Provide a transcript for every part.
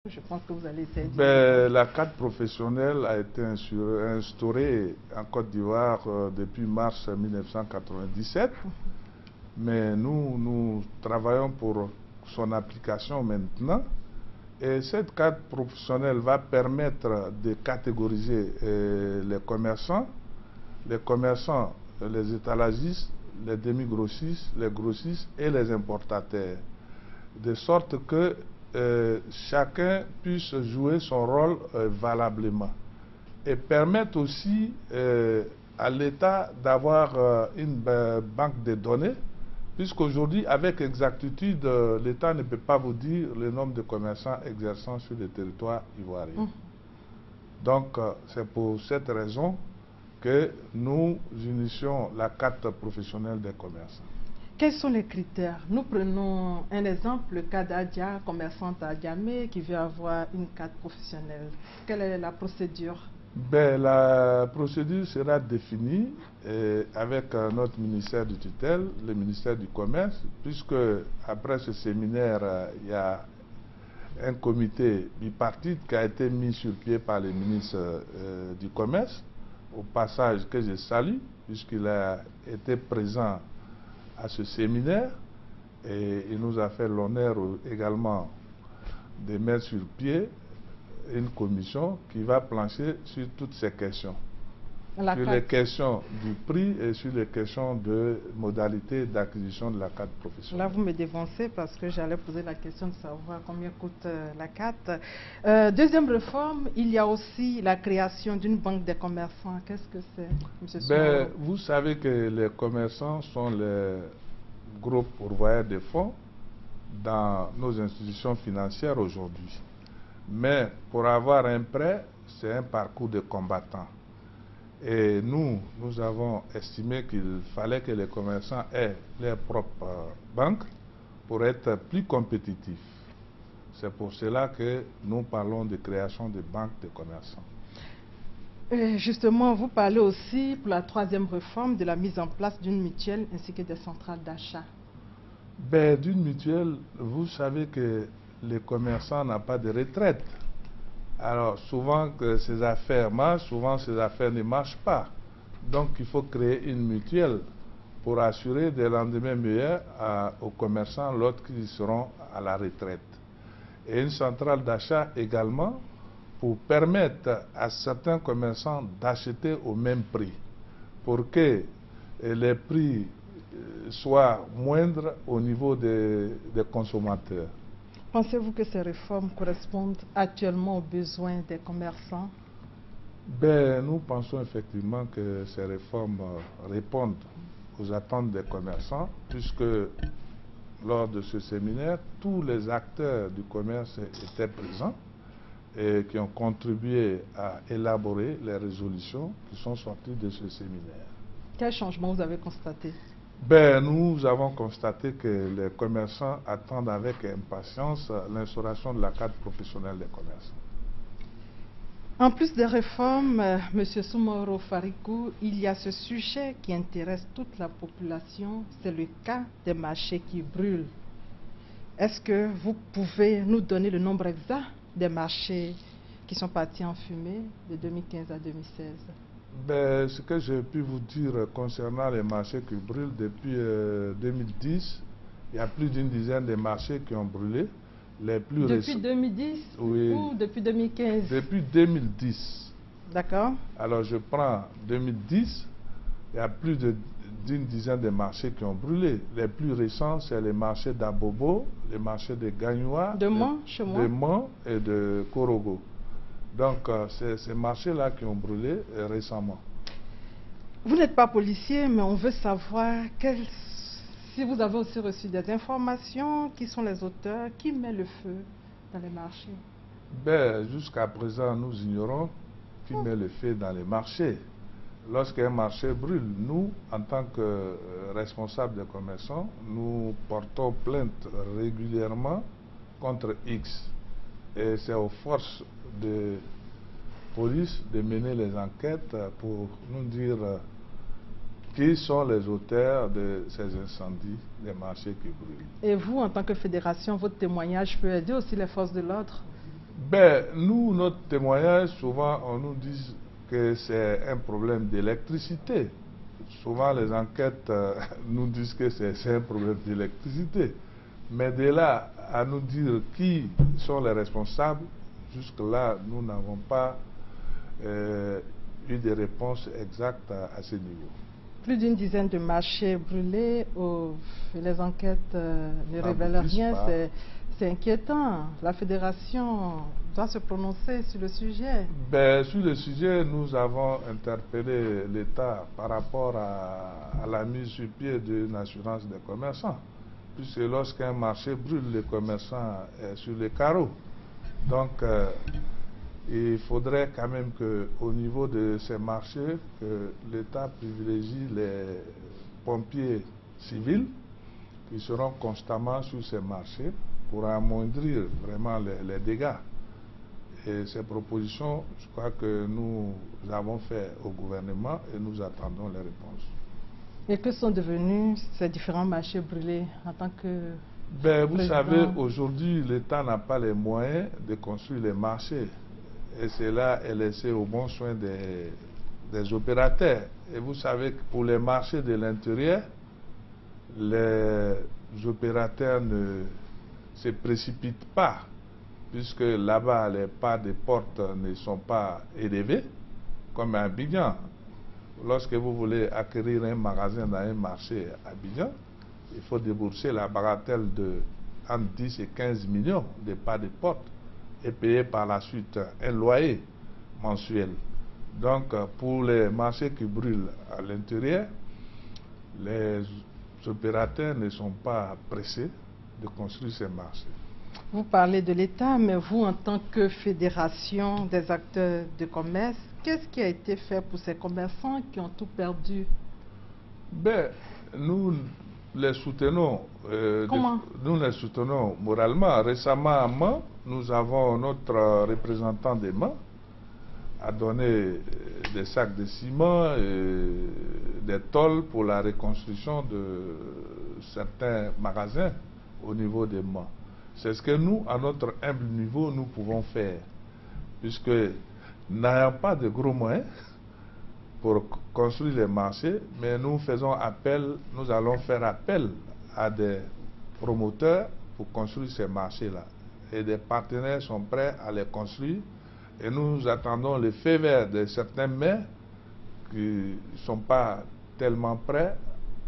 Je pense que vous allez essayer de... La carte professionnelle a été instaurée en Côte d'Ivoire depuis mars 1997, mais nous travaillons pour son application maintenant. Et cette carte professionnelle va permettre de catégoriser les commerçants, les étalagistes, les demi-grossistes, les grossistes et les importateurs, de sorte que chacun puisse jouer son rôle valablement, et permettre aussi à l'État d'avoir une banque de données, puisqu'aujourd'hui, avec exactitude, l'État ne peut pas vous dire le nombre de commerçants exerçant sur le territoire ivoirien. Donc, c'est pour cette raison que nous initions la carte professionnelle des commerçants. Quels sont les critères? Nous prenons un exemple, le cas d'Adia, commerçante à Diamé, qui veut avoir une carte professionnelle. Quelle est la procédure? La procédure sera définie avec notre ministère de tutelle, le ministère du Commerce, puisque après ce séminaire, il y a un comité bipartite qui a été mis sur pied par le ministre du Commerce, au passage que je salue, puisqu'il a été présent à ce séminaire, et il nous a fait l'honneur également de mettre sur pied une commission qui va plancher sur toutes ces questions, sur les questions du prix et sur les questions de modalités d'acquisition de la carte professionnelle. Là, vous me dévancez parce que j'allais poser la question de savoir combien coûte la carte. Deuxième réforme, il y a aussi la création d'une banque des commerçants. Qu'est-ce que c'est, M. Soumoro? Vous savez que les commerçants sont les gros pourvoyeurs de fonds dans nos institutions financières aujourd'hui. Mais pour avoir un prêt, c'est un parcours de combattant. Et nous avons estimé qu'il fallait que les commerçants aient leurs propres banques pour être plus compétitifs. C'est pour cela que nous parlons de création de banques de commerçants. Justement, vous parlez aussi pour la troisième réforme de la mise en place d'une mutuelle ainsi que des centrales d'achat. D'une mutuelle, vous savez que les commerçants n'ont pas de retraite. Alors souvent que ces affaires marchent, souvent ces affaires ne marchent pas. Donc il faut créer une mutuelle pour assurer des lendemains meilleurs aux commerçants lorsqu'ils seront à la retraite. Et une centrale d'achat également pour permettre à certains commerçants d'acheter au même prix, pour que les prix soient moindres au niveau des consommateurs. Pensez-vous que ces réformes correspondent actuellement aux besoins des commerçants? Nous pensons effectivement que ces réformes répondent aux attentes des commerçants, puisque lors de ce séminaire, tous les acteurs du commerce étaient présents et qui ont contribué à élaborer les résolutions qui sont sorties de ce séminaire. Quel changement vous avez constaté? Nous avons constaté que les commerçants attendent avec impatience l'instauration de la carte professionnelle des commerçants. En plus des réformes, M. Soumoro Farikou, il y a ce sujet qui intéresse toute la population, c'est le cas des marchés qui brûlent. Est-ce que vous pouvez nous donner le nombre exact des marchés qui sont partis en fumée de 2015 à 2016? Ce que j'ai pu vous dire concernant les marchés qui brûlent, depuis 2010, il y a plus d'une dizaine de marchés qui ont brûlé. Depuis 2010 oui, ou depuis 2015? Depuis 2010. D'accord. Alors je prends 2010, il y a plus d'une dizaine de marchés qui ont brûlé. Les plus récents, c'est les marchés d'Abobo, les marchés de Gagnoua, de Mans et de Korogo. Donc, c'est ces marchés-là qui ont brûlé récemment. Vous n'êtes pas policier, mais on veut savoir si vous avez aussi reçu des informations, qui sont les auteurs, qui met le feu dans les marchés? Jusqu'à présent, nous ignorons qui met le feu dans les marchés. Lorsqu'un marché brûle, nous, en tant que responsables des commerçants, nous portons plainte régulièrement contre X. Et c'est aux forces de police de mener les enquêtes pour nous dire qui sont les auteurs de ces incendies des marchés qui brûlent. Et vous, en tant que fédération, votre témoignage peut aider aussi les forces de l'ordre? Ben, nous, notre témoignage, souvent, on nous dit que c'est un problème d'électricité. Souvent, les enquêtes nous disent que c'est un problème d'électricité. Mais de là à nous dire qui sont les responsables, jusque-là, nous n'avons pas eu de réponses exactes à ce niveau. Plus d'une dizaine de marchés brûlés, les enquêtes ne révèlent rien, c'est inquiétant. La fédération doit se prononcer sur le sujet. Ben, sur le sujet, nous avons interpellé l'État par rapport à la mise sur pied d'une assurance des commerçants. Puisque lorsqu'un marché brûle, les commerçants sont sur les carreaux. Donc, il faudrait quand même qu'au niveau de ces marchés, que l'État privilégie les pompiers civils qui seront constamment sur ces marchés pour amoindrir vraiment les dégâts. Et ces propositions, je crois que nous avons fait au gouvernement et nous attendons les réponses. Et que sont devenus ces différents marchés brûlés en tant que vous savez, aujourd'hui, l'État n'a pas les moyens de construire les marchés. Et cela est laissé au bon soin des opérateurs. Et vous savez que pour les marchés de l'intérieur, les opérateurs ne se précipitent pas, puisque là-bas, les pas des portes ne sont pas élevés, comme à Abidjan. Lorsque vous voulez acquérir un magasin dans un marché à Abidjan, il faut débourser la bagatelle de entre 10 et 15 millions de pas de porte et payer par la suite un loyer mensuel. Donc, pour les marchés qui brûlent à l'intérieur, les opérateurs ne sont pas pressés de construire ces marchés. Vous parlez de l'État, mais vous, en tant que fédération des acteurs de commerce, qu'est-ce qui a été fait pour ces commerçants qui ont tout perdu? Nous les soutenons. Comment? Nous les soutenons moralement. Récemment, à Mans, nous avons notre représentant des Mans a donné des sacs de ciment, des tôles pour la reconstruction de certains magasins au niveau des Mans. C'est ce que nous, à notre humble niveau, nous pouvons faire. Puisque n'ayant pas de gros moyens pour construire les marchés, mais nous faisons appel, nous allons faire appel à des promoteurs pour construire ces marchés-là. Et des partenaires sont prêts à les construire. Et nous attendons le feu vert de certains maires qui ne sont pas tellement prêts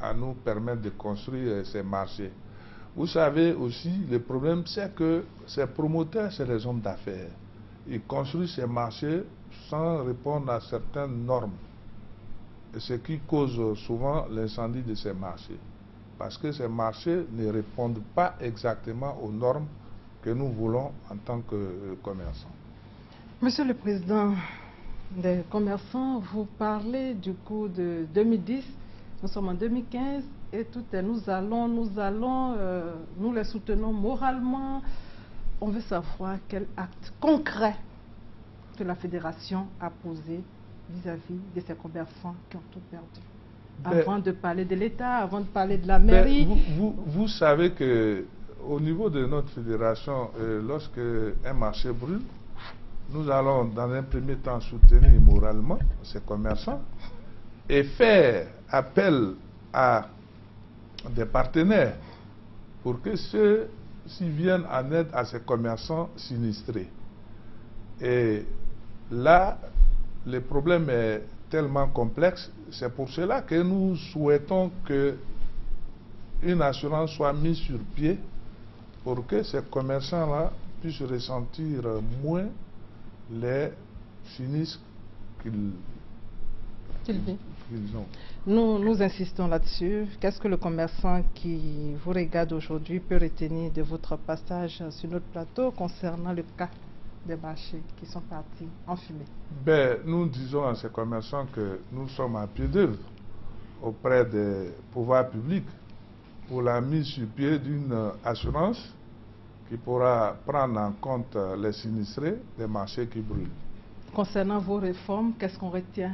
à nous permettre de construire ces marchés. Vous savez aussi, le problème, c'est que ces promoteurs, c'est des hommes d'affaires. Ils construisent ces marchés sans répondre à certaines normes. Et ce qui cause souvent l'incendie de ces marchés. Parce que ces marchés ne répondent pas exactement aux normes que nous voulons en tant que commerçants. Monsieur le Président des commerçants, vous parlez du coup de 2010, nous sommes en 2015 et tout est nous les soutenons moralement. On veut savoir quel acte concret que la fédération a posé vis-à-vis de ces commerçants qui ont tout perdu. Avant de parler de l'État, avant de parler de la mairie. Vous savez qu'au niveau de notre fédération, lorsque un marché brûle, nous allons dans un premier temps soutenir moralement ces commerçants et faire appel à des partenaires pour que ceux-ci viennent en aide à ces commerçants sinistrés. Et là, le problème est tellement complexe, c'est pour cela que nous souhaitons qu'une assurance soit mise sur pied pour que ces commerçants-là puissent ressentir moins les sinistres qu'ils ont. Nous insistons là-dessus. Qu'est-ce que le commerçant qui vous regarde aujourd'hui peut retenir de votre passage sur notre plateau concernant le cas des marchés qui sont partis en fumée? Nous disons à ces commerçants que nous sommes à pied d'œuvre auprès des pouvoirs publics pour la mise sur pied d'une assurance qui pourra prendre en compte les sinistrés des marchés qui brûlent. Concernant vos réformes, qu'est-ce qu'on retient?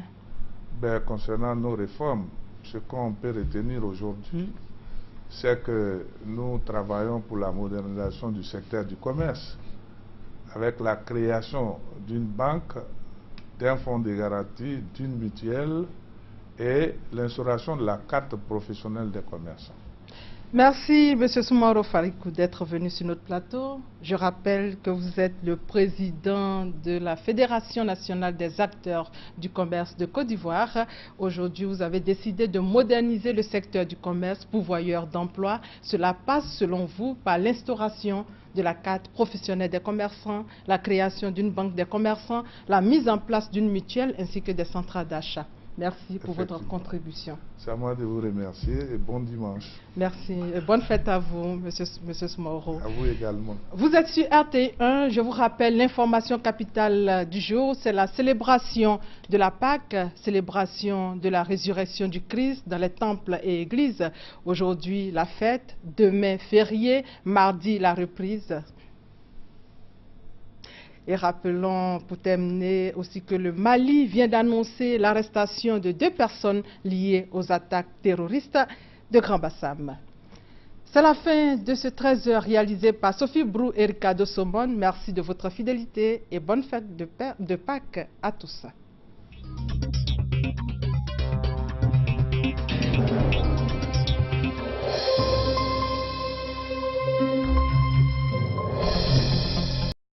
Concernant nos réformes, ce qu'on peut retenir aujourd'hui, c'est que nous travaillons pour la modernisation du secteur du commerce avec la création d'une banque, d'un fonds de garantie, d'une mutuelle et l'instauration de la carte professionnelle des commerçants. Merci, M. Soumaoro Farikou, d'être venu sur notre plateau. Je rappelle que vous êtes le président de la Fédération nationale des acteurs du commerce de Côte d'Ivoire. Aujourd'hui, vous avez décidé de moderniser le secteur du commerce pourvoyeur d'emploi. Cela passe, selon vous, par l'instauration de la carte professionnelle des commerçants, la création d'une banque des commerçants, la mise en place d'une mutuelle ainsi que des centrales d'achat. Merci pour votre contribution. C'est à moi de vous remercier et bon dimanche. Merci et bonne fête à vous, Monsieur Soumaoro. À vous également. Vous êtes sur RT1. Je vous rappelle l'information capitale du jour. C'est la célébration de la Pâque, célébration de la résurrection du Christ dans les temples et églises. Aujourd'hui, la fête. Demain, férié. Mardi, la reprise. Et rappelons pour terminer aussi que le Mali vient d'annoncer l'arrestation de 2 personnes liées aux attaques terroristes de Grand Bassam. C'est la fin de ce 13h réalisé par Sophie Brou et Ricardo Somon. Merci de votre fidélité et bonne fête de Pâques à tous.